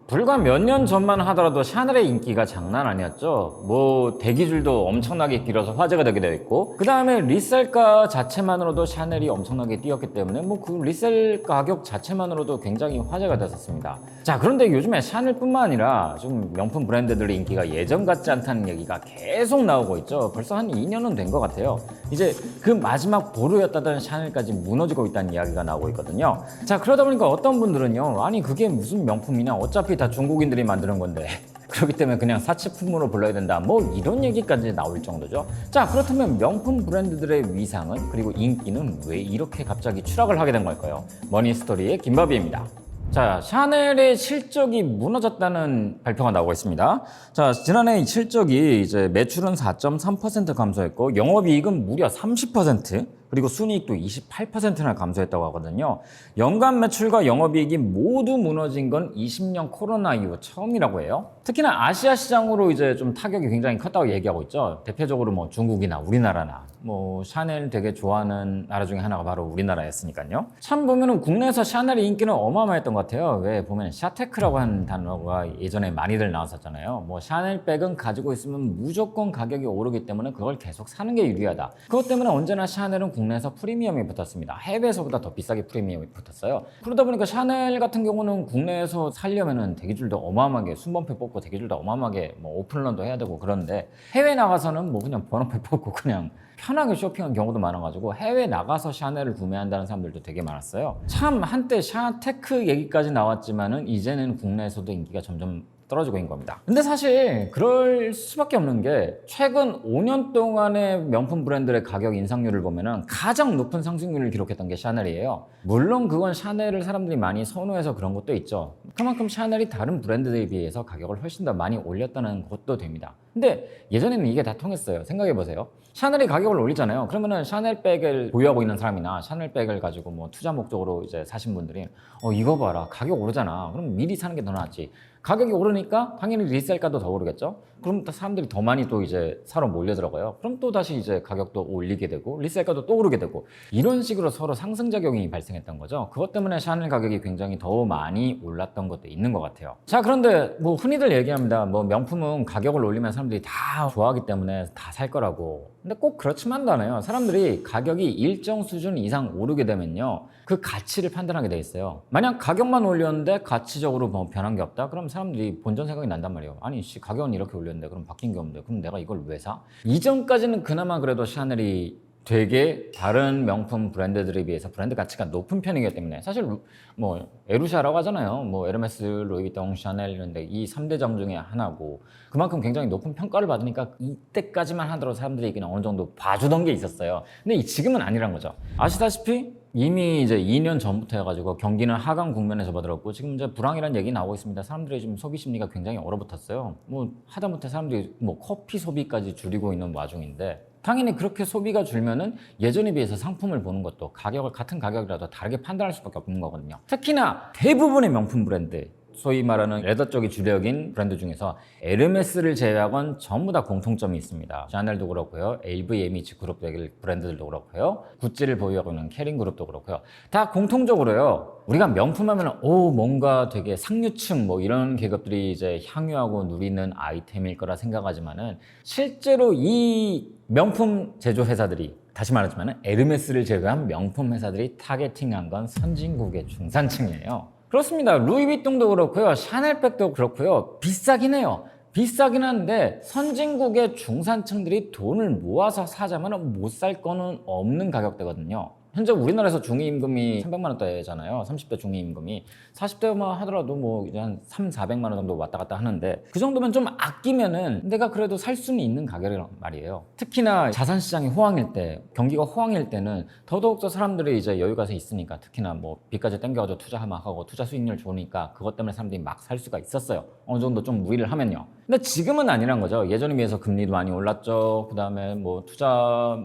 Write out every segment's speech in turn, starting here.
불과 몇 년 전만 하더라도 샤넬의 인기가 장난 아니었죠. 뭐 대기줄도 엄청나게 길어서 화제가 되게 되어 있고, 그 다음에 리셀가 자체만으로도 샤넬이 엄청나게 뛰었기 때문에 뭐 그 리셀 가격 자체만으로도 굉장히 화제가 됐었습니다. 자, 그런데 요즘에 샤넬뿐만 아니라 좀 명품 브랜드들의 인기가 예전 같지 않다는 얘기가 계속 나오고 있죠. 벌써 한 2년은 된 것 같아요. 이제 그 마지막 보루였다던 샤넬까지 무너지고 있다는 이야기가 나오고 있거든요. 자, 그러다 보니까 어떤 분들은요, 아니 그게 무슨 명품이냐, 어차피 다 중국인들이 만드는 건데 그렇기 때문에 그냥 사치품으로 불러야 된다, 뭐 이런 얘기까지 나올 정도죠. 자, 그렇다면 명품 브랜드들의 위상은, 그리고 인기는 왜 이렇게 갑자기 추락을 하게 된 걸까요? 머니스토리의 김바비입니다. 자, 샤넬의 실적이 무너졌다는 발표가 나오고 있습니다. 자, 지난해 실적이 이제 매출은 4.3% 감소했고 영업이익은 무려 30%, 그리고 순이익도 28%나 감소했다고 하거든요. 연간 매출과 영업이익이 모두 무너진 건 20년 코로나 이후 처음이라고 해요. 특히나 아시아 시장으로 이제 좀 타격이 굉장히 컸다고 얘기하고 있죠. 대표적으로 뭐 중국이나 우리나라나 뭐 샤넬 되게 좋아하는 나라 중에 하나가 바로 우리나라였으니까요. 참 보면은 국내에서 샤넬의 인기는 어마어마했던 것 같아요. 왜 보면 샤테크라고 하는 단어가 예전에 많이들 나왔었잖아요. 뭐 샤넬백은 가지고 있으면 무조건 가격이 오르기 때문에 그걸 계속 사는 게 유리하다. 그것 때문에 언제나 샤넬은 국내에서 프리미엄이 붙었습니다. 해외에서보다 더 비싸게 프리미엄이 붙었어요. 그러다 보니까 샤넬 같은 경우는 국내에서 살려면은 대기줄도 어마어마하게, 순번표 뽑고 대기줄도 어마어마하게 뭐 오픈런도 해야 되고, 그런데 해외 나가서는 뭐 그냥 번호표 뽑고 그냥 편하게 쇼핑한 경우도 많아가지고 해외 나가서 샤넬을 구매한다는 사람들도 되게 많았어요. 참 한때 샤테크 얘기까지 나왔지만은 이제는 국내에서도 인기가 점점 떨어지고 있는 겁니다. 근데 사실 그럴 수밖에 없는 게, 최근 5년 동안의 명품 브랜드의 가격 인상률을 보면은 가장 높은 상승률을 기록했던 게 샤넬이에요. 물론 그건 샤넬을 사람들이 많이 선호해서 그런 것도 있죠. 그만큼 샤넬이 다른 브랜드들에 비해서 가격을 훨씬 더 많이 올렸다는 것도 됩니다. 근데 예전에는 이게 다 통했어요. 생각해보세요. 샤넬이 가격을 올리잖아요. 그러면은 샤넬백을 보유하고 있는 사람이나 샤넬백을 가지고 뭐 투자 목적으로 이제 사신 분들이 이거 봐라, 가격 오르잖아, 그럼 미리 사는 게 더 낫지. 가격이 오르니까 당연히 리셀가도 더 오르겠죠. 그럼 또 사람들이 더 많이 또 이제 사러 몰려들어가요. 그럼 또 다시 이제 가격도 올리게 되고 리셀가도 또 오르게 되고, 이런 식으로 서로 상승작용이 발생했던 거죠. 그것 때문에 샤넬 가격이 굉장히 더 많이 올랐던 것도 있는 것 같아요. 자, 그런데 뭐 흔히들 얘기합니다. 뭐 명품은 가격을 올리면 사람들이 다 좋아하기 때문에 다 살 거라고. 근데 꼭 그렇지만도 않아요. 사람들이 가격이 일정 수준 이상 오르게 되면요, 그 가치를 판단하게 돼 있어요. 만약 가격만 올렸는데 가치적으로 뭐 변한 게 없다? 그럼 사람들이 본전 생각이 난단 말이에요. 아니 가격은 이렇게 올렸는데 그럼 바뀐 게 없는데 그럼 내가 이걸 왜 사? 이전까지는 그나마 그래도 샤넬이 되게 다른 명품 브랜드들에 비해서 브랜드 가치가 높은 편이기 때문에, 사실 뭐 에루샤라고 하잖아요. 뭐 에르메스, 루이비통, 샤넬 이런데 이 3대장 중에 하나고, 그만큼 굉장히 높은 평가를 받으니까 이때까지만 하더라도 사람들이 그냥 어느 정도 봐주던 게 있었어요. 근데 지금은 아니란 거죠. 아시다시피 이미 이제 2년 전부터 해가지고 경기는 하강 국면에 접어들었고, 지금 이제 불황이라는 얘기 나오고 있습니다. 사람들의 지금 소비 심리가 굉장히 얼어붙었어요. 뭐 하다못해 사람들이 뭐 커피 소비까지 줄이고 있는 와중인데, 당연히 그렇게 소비가 줄면은 예전에 비해서 상품을 보는 것도 가격을 같은 가격이라도 다르게 판단할 수밖에 없는 거거든요. 특히나 대부분의 명품 브랜드, 소위 말하는 레더 쪽이 주력인 브랜드 중에서 에르메스를 제외하고는 전부 다 공통점이 있습니다. 샤넬도 그렇고요, LVMH 그룹 브랜드들도 그렇고요, 구찌를 보유하고 있는 캐린 그룹도 그렇고요, 다 공통적으로요, 우리가 명품 하면 뭔가 되게 상류층 뭐 이런 계급들이 이제 향유하고 누리는 아이템일 거라 생각하지만은, 실제로 이 명품 제조 회사들이, 다시 말하지만 에르메스를 제외한 명품 회사들이 타겟팅한 건 선진국의 중산층이에요. 그렇습니다. 루이비통도 그렇고요, 샤넬백도 그렇고요, 비싸긴 해요. 비싸긴 한데 선진국의 중산층들이 돈을 모아서 사자면 못 살 거는 없는 가격대거든요. 현재 우리나라에서 중위임금이 300만 원대잖아요. 30대 중위임금이 40대만 하더라도 뭐 이제 한 400만 원 정도 왔다 갔다 하는데, 그 정도면 좀 아끼면은 내가 그래도 살 수는 있는 가격이란 말이에요. 특히나 자산시장이 호황일 때, 경기가 호황일 때는 더더욱더 사람들이 이제 여유가 있으니까, 특히나 뭐 빚까지 땡겨가지고 투자하면 하고 투자 수익률 좋으니까 그것 때문에 사람들이 막 살 수가 있었어요. 어느 정도 좀 무리를 하면요. 근데 지금은 아니란 거죠. 예전에 비해서 금리도 많이 올랐죠. 그 다음에 뭐 투자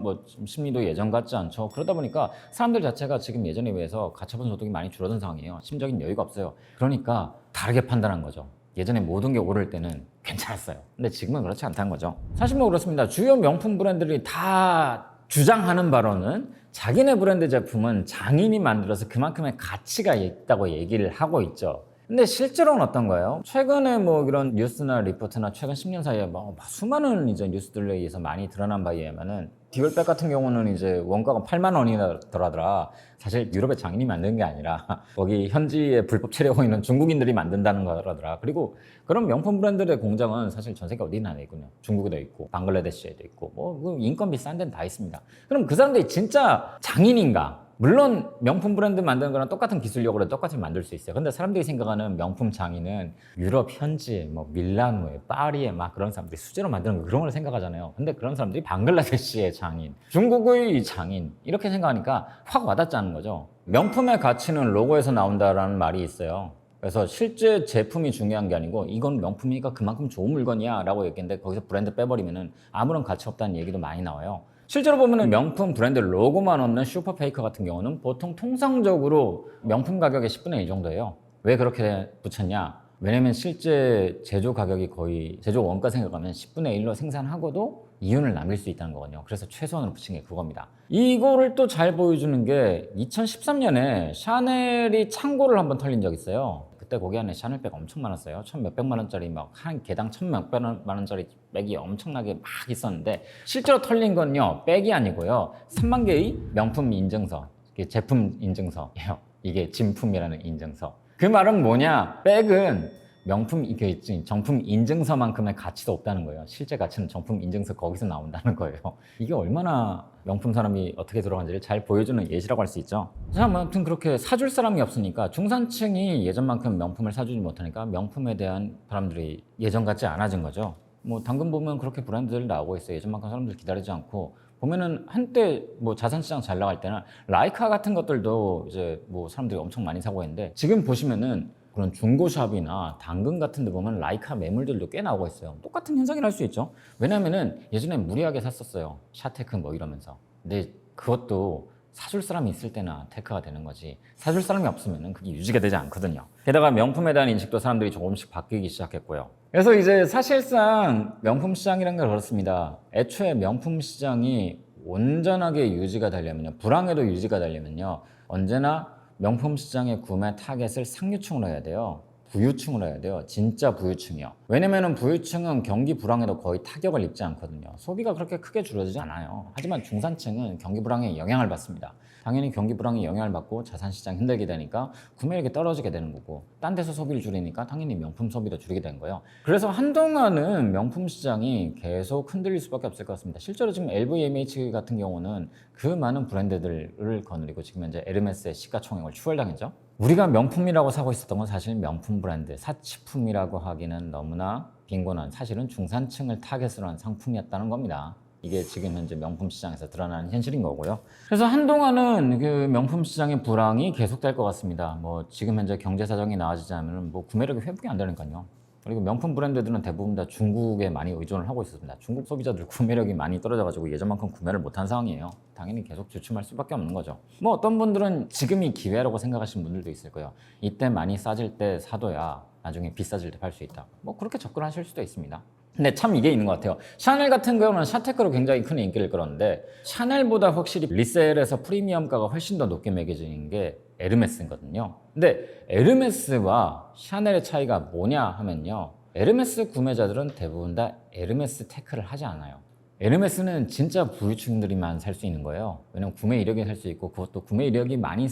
심리도 예전 같지 않죠. 그러다 보니까 사람들 자체가 지금 예전에 비해서 가처분 소득이 많이 줄어든 상황이에요. 심적인 여유가 없어요. 그러니까 다르게 판단한 거죠. 예전에 모든 게 오를 때는 괜찮았어요. 근데 지금은 그렇지 않다는 거죠. 사실 뭐 그렇습니다. 주요 명품 브랜드들이 다 주장하는 바로는 자기네 브랜드 제품은 장인이 만들어서 그만큼의 가치가 있다고 얘기를 하고 있죠. 근데 실제로는 어떤가요? 최근에 뭐 이런 뉴스나 리포트나 최근 10년 사이에 뭐 수많은 이제 뉴스들에 의해서 많이 드러난 바에 의하면은 디올백 같은 경우는 이제 원가가 8만 원이더라더라. 사실 유럽의 장인이 만든 게 아니라 거기 현지에 불법 체류하고 있는 중국인들이 만든다는 거라더라. 그리고 그런 명품 브랜드의 공장은 사실 전 세계 어디나 있군요. 중국에도 있고 방글라데시에도 있고 뭐 인건비 싼 데는 다 있습니다. 그럼 그 사람들이 진짜 장인인가? 물론 명품 브랜드 만드는 거랑 똑같은 기술력으로 똑같이 만들 수 있어요. 근데 사람들이 생각하는 명품 장인은 유럽 현지, 뭐 밀라노에, 파리에 막 그런 사람들이 수제로 만드는 거 그런 걸 생각하잖아요. 근데 그런 사람들이 방글라데시의 장인, 중국의 장인 이렇게 생각하니까 확 와닿지 않는 거죠. 명품의 가치는 로고에서 나온다라는 말이 있어요. 그래서 실제 제품이 중요한 게 아니고 이건 명품이니까 그만큼 좋은 물건이야 라고 얘기했는데 거기서 브랜드 빼버리면은 아무런 가치 없다는 얘기도 많이 나와요. 실제로 보면 명품 브랜드 로고만 없는 슈퍼페이커 같은 경우는 보통 통상적으로 명품 가격의 10분의 1 정도예요. 왜 그렇게 붙였냐? 왜냐면 실제 제조 가격이 거의 제조 원가 생각하면 10분의 1로 생산하고도 이윤을 남길 수 있다는 거거든요. 그래서 최소한으로 붙인 게 그겁니다. 이거를 또 잘 보여주는 게 2013년에 샤넬이 창고를 한번 털린 적이 있어요. 그때 거기 안에 샤넬백 엄청 많았어요. 천 몇백만 원짜리 막 한 개당 천 몇백만 원짜리 백이 엄청나게 막 있었는데 실제로 털린 건요 백이 아니고요 3만 개의 명품 인증서, 제품 인증서예요. 이게 진품이라는 인증서. 그 말은 뭐냐? 백은 명품 이게 정품 인증서만큼의 가치도 없다는 거예요. 실제 가치는 정품 인증서 거기서 나온다는 거예요. 이게 얼마나 명품 사람이 어떻게 들어간지를 잘 보여주는 예시라고 할 수 있죠. 자, 아무튼 그렇게 사줄 사람이 없으니까 중산층이 예전만큼 명품을 사주지 못하니까 명품에 대한 사람들이 예전 같지 않아진 거죠. 뭐 당근 보면 그렇게 브랜드들 나오고 있어요. 예전만큼 사람들 기다리지 않고 보면은 한때 뭐 자산시장 잘 나갈 때는 라이카 같은 것들도 이제 뭐 사람들이 엄청 많이 사고 했는데 지금 보시면은 그런 중고샵이나 당근 같은 데 보면 라이카 매물들도 꽤 나오고 있어요. 똑같은 현상이라 할 수 있죠. 왜냐면은 예전에 무리하게 샀었어요. 샤테크 뭐 이러면서. 근데 그것도 사줄 사람이 있을 때나 테크가 되는 거지 사줄 사람이 없으면은 그게 유지가 되지 않거든요. 게다가 명품에 대한 인식도 사람들이 조금씩 바뀌기 시작했고요. 그래서 이제 사실상 명품 시장이라는 게 그렇습니다. 애초에 명품 시장이 온전하게 유지가 되려면요, 불황에도 유지가 되려면요, 언제나 명품 시장의 구매 타겟을 상류층으로 해야 돼요. 부유층으로 해야 돼요. 진짜 부유층이요. 왜냐면은 부유층은 경기 불황에도 거의 타격을 입지 않거든요. 소비가 그렇게 크게 줄어들지 않아요. 하지만 중산층은 경기 불황에 영향을 받습니다. 당연히 경기 불황에 영향을 받고 자산시장 흔들게 되니까 구매력이 떨어지게 되는 거고 딴 데서 소비를 줄이니까 당연히 명품 소비도 줄이게 된 거예요. 그래서 한동안은 명품 시장이 계속 흔들릴 수밖에 없을 것 같습니다. 실제로 지금 LVMH 같은 경우는 그 많은 브랜드들을 거느리고 지금 현재 에르메스의 시가총액을 추월당했죠. 우리가 명품이라고 사고 있었던 건 사실 명품 브랜드, 사치품이라고 하기는 너무나 빈곤한 사실은 중산층을 타겟으로 한 상품이었다는 겁니다. 이게 지금 현재 명품 시장에서 드러나는 현실인 거고요. 그래서 한동안은 그 명품 시장의 불황이 계속될 것 같습니다. 뭐 지금 현재 경제 사정이 나아지지 않으면 뭐 구매력이 회복이 안 되니까요. 그리고 명품 브랜드들은 대부분 다 중국에 많이 의존을 하고 있습니다. 중국 소비자들 구매력이 많이 떨어져가지고 예전만큼 구매를 못한 상황이에요. 당연히 계속 주춤할 수밖에 없는 거죠. 뭐 어떤 분들은 지금이 기회라고 생각하시는 분들도 있을 거예요. 이때 많이 싸질 때 사둬야 나중에 비싸질 때 팔 수 있다. 뭐 그렇게 접근하실 수도 있습니다. 근데 참 이게 있는 것 같아요. 샤넬 같은 경우는 샤테크로 굉장히 큰 인기를 끌었는데 샤넬보다 확실히 리셀에서 프리미엄가가 훨씬 더 높게 매겨지는 게 에르메스거든요. 근데 에르메스와 샤넬의 차이가 뭐냐 하면요, 에르메스 구매자들은 대부분 다 에르메스 테크를 하지 않아요. 에르메스는 진짜 부유층들이만 살 수 있는 거예요. 왜냐면 구매 이력이 살 수 있고 그것도 구매 이력이 많이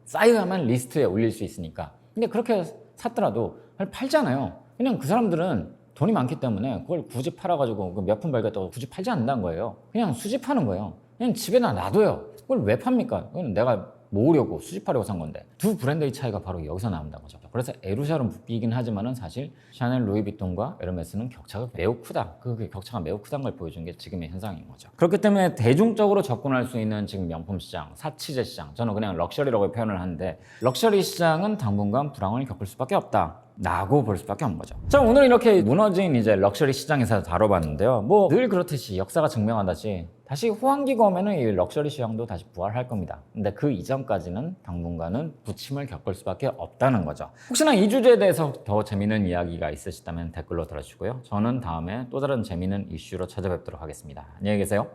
쌓여야만 리스트에 올릴 수 있으니까. 근데 그렇게 샀더라도 팔잖아요. 그냥 그 사람들은 돈이 많기 때문에 그걸 굳이 팔아가지고 몇 푼 벌겠다고 굳이 팔지 않는다는 거예요. 그냥 수집하는 거예요. 그냥 집에다 놔둬요. 그걸 왜 팝니까? 그건 내가 모으려고 수집하려고 산 건데. 두 브랜드의 차이가 바로 여기서 나온다는 거죠. 그래서 에루샬은 붙이긴 하지만은 사실 샤넬, 루이비통과 에르메스는 격차가 매우 크다. 그 격차가 매우 크다는 걸 보여준 게 지금의 현상인 거죠. 그렇기 때문에 대중적으로 접근할 수 있는 지금 명품 시장, 사치제 시장, 저는 그냥 럭셔리라고 표현을 하는데 럭셔리 시장은 당분간 불황을 겪을 수밖에 없다. 라고 볼 수밖에 없는 거죠. 자, 오늘 이렇게 무너진 이제 럭셔리 시장에서 다뤄봤는데요. 뭐 늘 그렇듯이 역사가 증명하듯이 다시 호황기가 오면은 이 럭셔리 시장도 다시 부활할 겁니다. 근데 그 이전까지는 당분간은 부침을 겪을 수밖에 없다는 거죠. 혹시나 이 주제에 대해서 더 재미있는 이야기가 있으시다면 댓글로 달아주시고요. 저는 다음에 또 다른 재미있는 이슈로 찾아뵙도록 하겠습니다. 안녕히 계세요.